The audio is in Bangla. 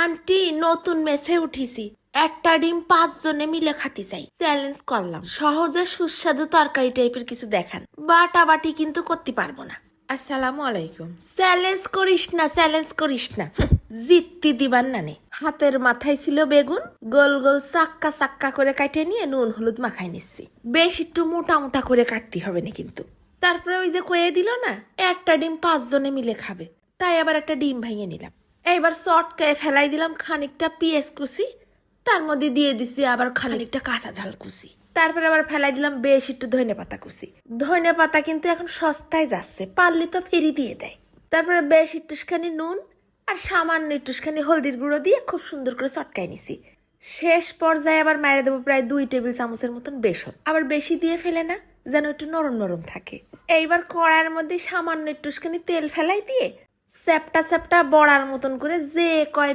আন্টি নতুন মেসে উঠিছি, একটা ডিম 5 জনে মিলে খাতে চাই, চ্যালেঞ্জ করলাম। সহজে সুস্বাদু তরকারি টাইপের কিছু দেখান, বাটাবাটি কিন্তু করতে পারবো না। আসসালামু আলাইকুম। চ্যালেঞ্জ করিস না, চ্যালেঞ্জ করিস না, জিততে দিবার নানে। হাতের মাথায় ছিল বেগুন, গোল গোল চাক্কা চাক্কা করে কাটে নিয়ে নুন হলুদ মাখাই নিচ্ছি। বেশ একটু মোটা মোটা করে কাটতে হবে না কিন্তু। তারপরে ওই যে কয়ে দিল না, একটা ডিম 5 জনে মিলে খাবে, তাই আবার একটা ডিম ভেঙে নিলাম। এইবার চটকায় ফেলাই দিলাম খানিকটা পেঁয়াজ কুচি, তার মধ্যে দিয়ে দিছি আবার খানিকটা কাঁচা ঝাল কুচি, তারপরে আবার ফেলাই দিলাম বেশ একটু ধনে পাতা কুচি। ধনে পাতা কিন্তু এখন সস্তায় যাচ্ছে, পারলে তো ফেরি দিয়ে দেয়। তারপরে বেশ একটুখানি নুন আর সামান্য একটুখানি হলদির গুঁড়ো দিয়ে খুব সুন্দর করে চটকায় নিছি। শেষ পর্যায়ে আবার মাইরে দেবো প্রায় 2 টেবিল চামচের মতন বেসন, আবার বেশি দিয়ে ফেলে না, যেন একটু নরম নরম থাকে। এইবার কড়াইয়ের মধ্যে সামান্য একটুখানি তেল ফেলাই দিয়ে চ্যাপটা চ্যাপটা বড়ার মতন করে যে কয়